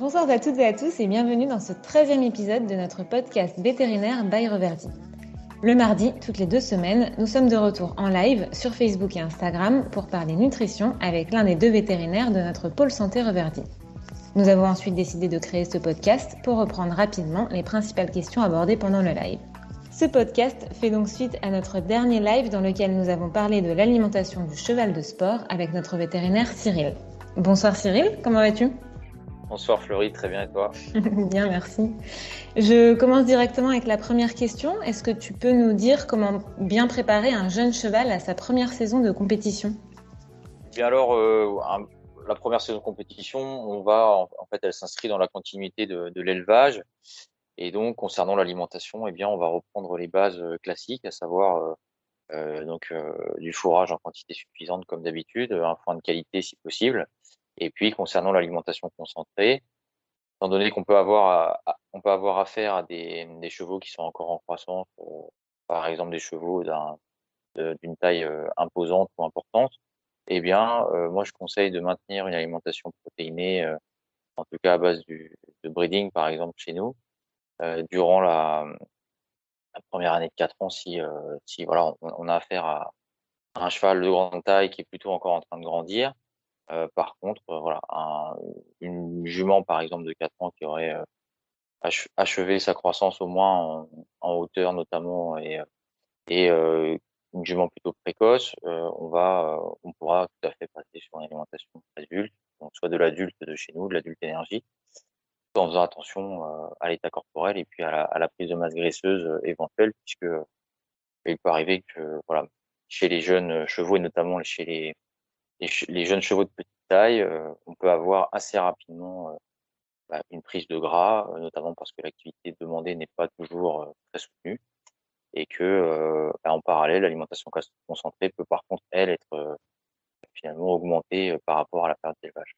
Bonsoir à toutes et à tous et bienvenue dans ce 13e épisode de notre podcast vétérinaire by Reverdy. Le mardi, toutes les 2 semaines, nous sommes de retour en live sur Facebook et Instagram pour parler nutrition avec l'un des 2 vétérinaires de notre pôle santé Reverdy. Nous avons ensuite décidé de créer ce podcast pour reprendre rapidement les principales questions abordées pendant le live. Ce podcast fait donc suite à notre dernier live dans lequel nous avons parlé de l'alimentation du cheval de sport avec notre vétérinaire Cyril. Bonsoir Cyril, comment vas-tu ? Bonsoir Florie, très bien et toi ? Bien, merci. Je commence directement avec la première question. Est-ce que tu peux nous dire comment bien préparer un jeune cheval à sa première saison de compétition ? Bien alors, la première saison de compétition, elle s'inscrit dans la continuité de l'élevage. Et donc, concernant l'alimentation, on va reprendre les bases classiques, à savoir du fourrage en quantité suffisante comme d'habitude, un foin de qualité si possible. Et puis, concernant l'alimentation concentrée, étant donné qu'on peut avoir affaire à des chevaux qui sont encore en croissance, par exemple des chevaux d'une taille imposante ou importante, moi je conseille de maintenir une alimentation protéinée, en tout cas à base de breeding par exemple chez nous, durant la première année de 4 ans si voilà on a affaire à un cheval de grande taille qui est plutôt encore en train de grandir. Par contre, une jument par exemple de 4 ans qui aurait achevé sa croissance au moins en hauteur notamment et une jument plutôt précoce, on pourra tout à fait passer sur une alimentation adulte, donc soit de l'adulte de chez nous, de l'adulte énergie, tout en faisant attention à l'état corporel et puis à la prise de masse graisseuse éventuelle, puisque il peut arriver que voilà, chez les jeunes chevaux et notamment chez les jeunes chevaux de petite taille, on peut avoir assez rapidement une prise de gras, notamment parce que l'activité demandée n'est pas toujours très soutenue et que en parallèle, l'alimentation concentrée peut par contre, elle, être finalement augmentée par rapport à la période d'élevage.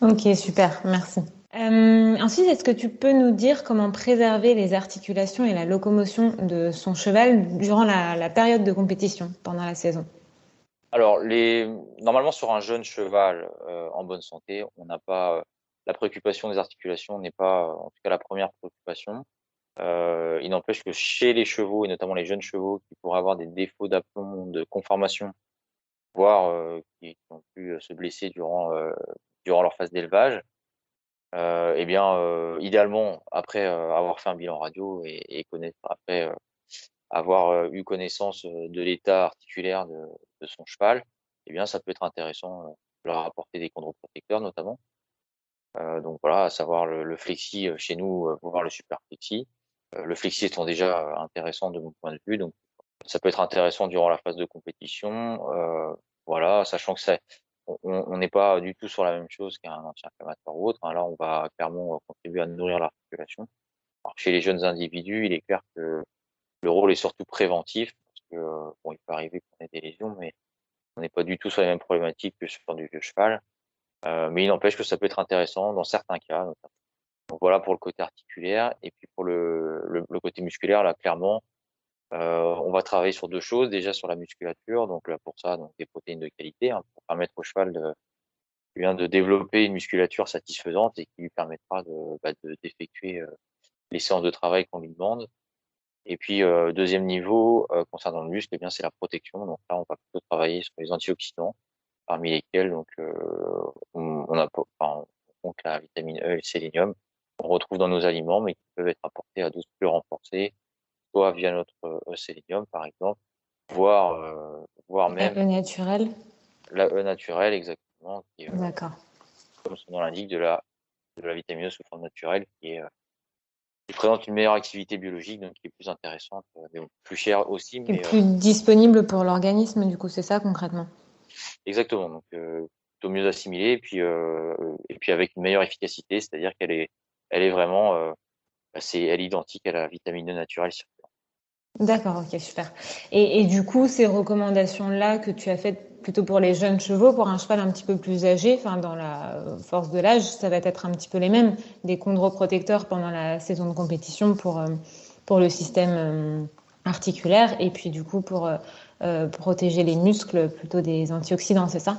Ok, super, merci. Ensuite, est-ce que tu peux nous dire comment préserver les articulations et la locomotion de son cheval durant la période de compétition, pendant la saison ? Alors, normalement, sur un jeune cheval en bonne santé, on n'a pas la préoccupation des articulations n'est pas, en tout cas, la première préoccupation. Il n'empêche que chez les chevaux, et notamment les jeunes chevaux, qui pourraient avoir des défauts d'aplomb, de conformation, voire qui ont pu se blesser durant leur phase d'élevage, idéalement, après avoir fait un bilan radio et connaître après avoir eu connaissance de l'état articulaire de son cheval, ça peut être intéressant de leur apporter des chondroprotecteurs notamment. Donc voilà, à savoir le flexi chez nous, voire le super flexi. Le flexi étant déjà intéressant de mon point de vue, donc ça peut être intéressant durant la phase de compétition. Voilà, sachant que on n'est pas du tout sur la même chose qu'un anti-inflammatoire ou autre, hein. Là, on va clairement contribuer à nourrir l'articulation. Alors, chez les jeunes individus, il est clair que le rôle est surtout préventif, parce que il peut arriver qu'on ait des lésions, mais on n'est pas du tout sur les mêmes problématiques que sur du vieux cheval. Mais il n'empêche que ça peut être intéressant dans certains cas, notamment. Donc voilà pour le côté articulaire. Et puis pour le côté musculaire, là, clairement, on va travailler sur 2 choses. Déjà sur la musculature, donc là, pour ça, donc des protéines de qualité, hein, pour permettre au cheval de développer une musculature satisfaisante et qui lui permettra d'effectuer les séances de travail qu'on lui demande. Et puis, 2e niveau, concernant le muscle, c'est la protection. Donc là, on va plutôt travailler sur les antioxydants, parmi lesquels donc la vitamine E et le sélénium qu'on retrouve dans nos aliments, mais qui peuvent être apportés à dose plus renforcée, soit via notre sélénium, par exemple, voire La même E naturelle ? la E naturelle, exactement, qui est, D'accord. comme son nom l'indique, de la vitamine E sous forme naturelle, qui présente une meilleure activité biologique, donc qui est plus intéressante, mais bon, plus chère aussi, Et mais plus disponible pour l'organisme, du coup, c'est ça concrètement ? exactement, donc plutôt mieux assimilée et puis avec une meilleure efficacité, c'est-à-dire elle est vraiment, elle est identique à la vitamine E naturelle circulante. D'accord, ok, super. Et du coup, ces recommandations-là que tu as faites plutôt pour les jeunes chevaux, pour un cheval un petit peu plus âgé, enfin dans la force de l'âge, ça va être un petit peu les mêmes, des chondroprotecteurs pendant la saison de compétition pour le système articulaire et puis du coup pour protéger les muscles, plutôt des antioxydants, c'est ça ?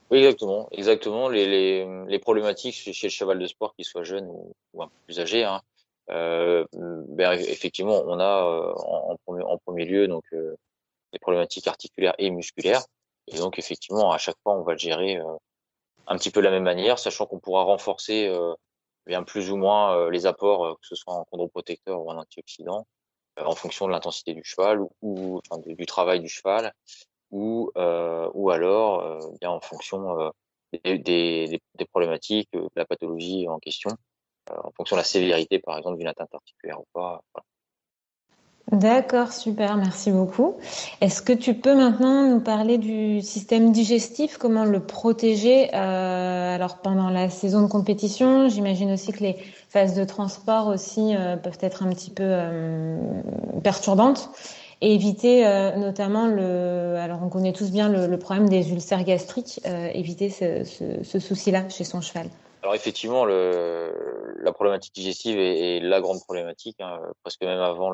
Oui, exactement, exactement. Les problématiques chez le cheval de sport, qu'il soit jeune ou un peu plus âgé, hein, effectivement, on a en premier lieu donc des problématiques articulaires et musculaires. Et donc effectivement, à chaque fois, on va le gérer un petit peu de la même manière, sachant qu'on pourra renforcer bien plus ou moins les apports, que ce soit en chondroprotecteur ou en antioxydant, en fonction de l'intensité du cheval enfin, du travail du cheval, ou alors bien en fonction des problématiques, de la pathologie en question, en fonction de la sévérité, par exemple, d'une atteinte articulaire ou pas. Voilà. D'accord, super, merci beaucoup. Est-ce que tu peux maintenant nous parler du système digestif, comment le protéger alors pendant la saison de compétition? J'imagine aussi que les phases de transport aussi peuvent être un petit peu perturbantes et éviter notamment alors on connaît tous bien le problème des ulcères gastriques, éviter ce souci-là chez son cheval. Alors effectivement, la problématique digestive est la grande problématique, hein, presque même avant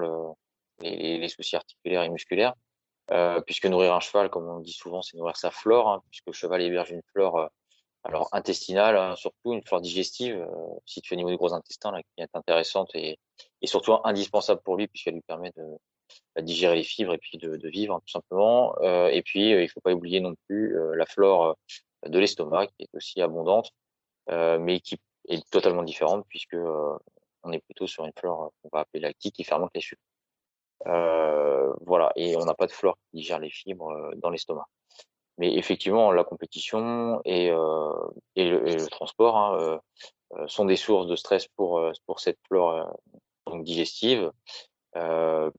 les soucis articulaires et musculaires, puisque nourrir un cheval, comme on le dit souvent, c'est nourrir sa flore, hein, puisque le cheval héberge une flore alors intestinale, hein, surtout une flore digestive, située au niveau du gros intestin, là, qui est intéressante et surtout indispensable pour lui, puisqu'elle lui permet de digérer les fibres et puis de vivre, hein, tout simplement. Et puis, il faut pas oublier non plus la flore de l'estomac, qui est aussi abondante, mais qui est totalement différente, puisque on est plutôt sur une flore qu'on va appeler lactique, qui fermente les sucres. Voilà, et on n'a pas de flore qui digère les fibres dans l'estomac. Mais effectivement, la compétition et le transport, hein, sont des sources de stress pour cette flore donc digestive,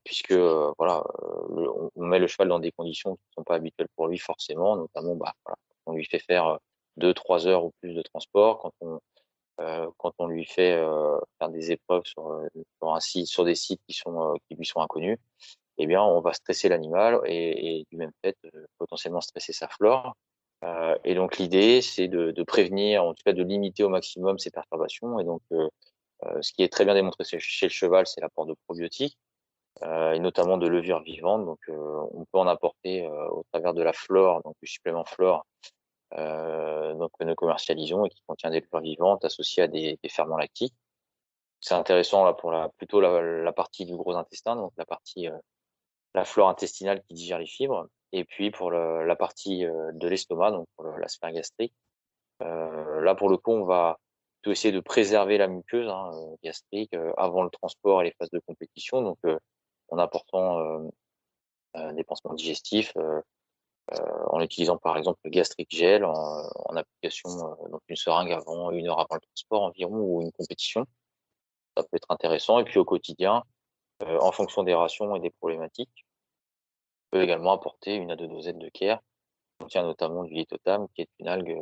puisque voilà, on met le cheval dans des conditions qui ne sont pas habituelles pour lui forcément, notamment bah, voilà, on lui fait faire 2-3 heures ou plus de transport, quand on lui fait faire des épreuves sur des sites qui lui sont inconnus, eh bien, on va stresser l'animal et du même fait, potentiellement stresser sa flore. Et donc l'idée, c'est de prévenir, en tout cas de limiter au maximum ces perturbations. Et donc, ce qui est très bien démontré chez le cheval, c'est l'apport de probiotiques et notamment de levure vivante. Donc, on peut en apporter au travers de la flore, donc du supplément flore, donc que nous commercialisons et qui contient des levures vivantes associées à des ferments lactiques. C'est intéressant là pour plutôt la partie du gros intestin, donc la flore intestinale qui digère les fibres, et puis pour la partie de l'estomac, donc pour la sphère gastrique. Là, pour le coup, on va plutôt essayer de préserver la muqueuse, hein, gastrique avant le transport et les phases de compétition, donc en apportant des pansements digestifs, en utilisant par exemple le gastric gel en application, donc une seringue avant 1 heure avant le transport environ ou une compétition. Ça peut être intéressant. Et puis au quotidien, en fonction des rations et des problématiques, on peut également apporter 1 à 2 dosettes de Care, qui contient notamment du lithotam, qui est une algue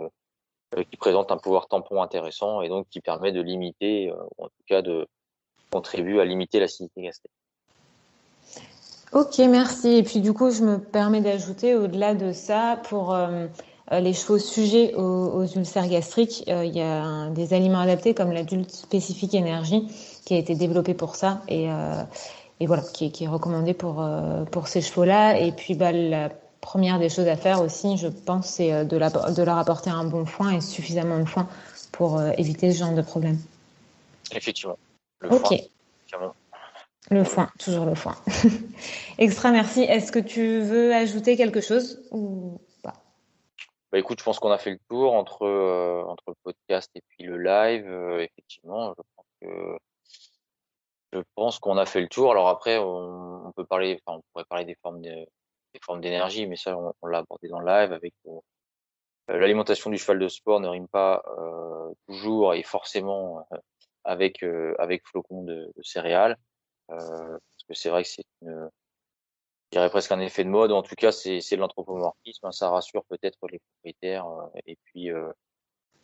qui présente un pouvoir tampon intéressant et donc qui permet de limiter, ou en tout cas de contribuer à limiter l'acidité gastrique. Ok, merci. Et puis du coup, je me permets d'ajouter au-delà de ça, pour les chevaux sujets aux ulcères gastriques, il y a des aliments adaptés comme l'adulte spécifique énergie qui a été développé pour ça et voilà, qui est recommandé pour ces chevaux-là. Et puis bah, la première des choses à faire aussi, je pense, c'est de leur apporter un bon foin et suffisamment de foin pour éviter ce genre de problème. Effectivement, le Ok, foin, clairement. le foin, toujours le foin. Extra, merci. Est-ce que tu veux ajouter quelque chose ou pas? Bah écoute, je pense qu'on a fait le tour entre le podcast et puis le live. Effectivement, je pense qu'on a fait le tour. Alors après, on peut parler, enfin, on pourrait parler des formes d'énergie, mais ça, on l'a abordé dans le live avec l'alimentation du cheval de sport ne rime pas toujours et forcément avec flocons de céréales, parce que c'est vrai que je dirais presque un effet de mode. En tout cas, c'est de l'anthropomorphisme, hein. Ça rassure peut-être les propriétaires et puis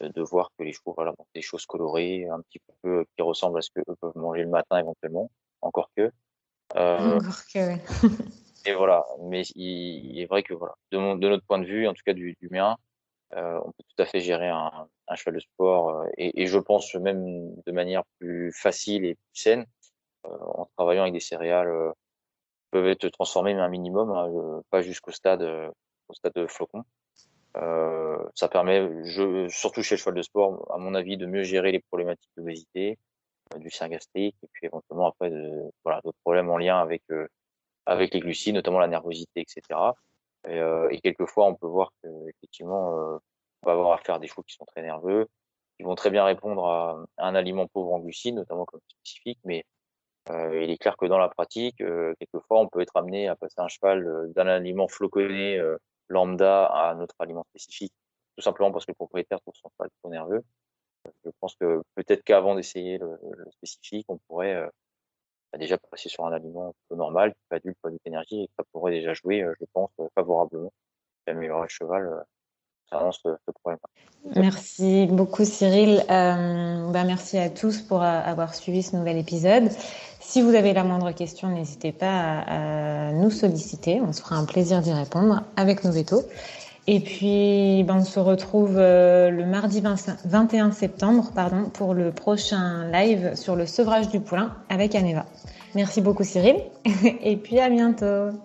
de voir que les chevaux, voilà, mangent des choses colorées, un petit peu qui ressemblent à ce qu'eux peuvent manger le matin éventuellement, encore que. Euh, Encore que, ouais. et voilà. Mais il est vrai que voilà, de notre point de vue, en tout cas du mien, on peut tout à fait gérer un cheval de sport et je pense même de manière plus facile et plus saine en travaillant avec des céréales peuvent être transformées mais un minimum, hein, pas jusqu'au stade de flocon. Ça permet, surtout chez le cheval de sport, à mon avis, de mieux gérer les problématiques d'obésité, du sein gastrique, et puis éventuellement après d'autres problèmes en lien avec les glucides, notamment la nervosité, etc. Et quelquefois, on peut voir qu'effectivement, on va avoir affaire à des chevaux qui sont très nerveux, qui vont très bien répondre à un aliment pauvre en glucides, notamment comme spécifique, mais il est clair que dans la pratique, quelquefois, on peut être amené à passer un cheval d'un aliment floconné lambda à un autre aliment spécifique, tout simplement parce que le propriétaire trouve son cheval trop nerveux. Je pense que peut-être qu'avant d'essayer le spécifique, on pourrait déjà passer sur un aliment plutôt normal, pas d'huile, pas d'énergie, et que ça pourrait déjà jouer, je pense, favorablement et améliorer le cheval concernant ce problème-là. Merci beaucoup Cyril. Merci à tous pour avoir suivi ce nouvel épisode. Si vous avez la moindre question, n'hésitez pas à nous solliciter. On se fera un plaisir d'y répondre avec nos vétos. Et puis, on se retrouve le mardi 21 septembre pour le prochain live sur le sevrage du poulain avec Aneva. Merci beaucoup Cyril et puis à bientôt.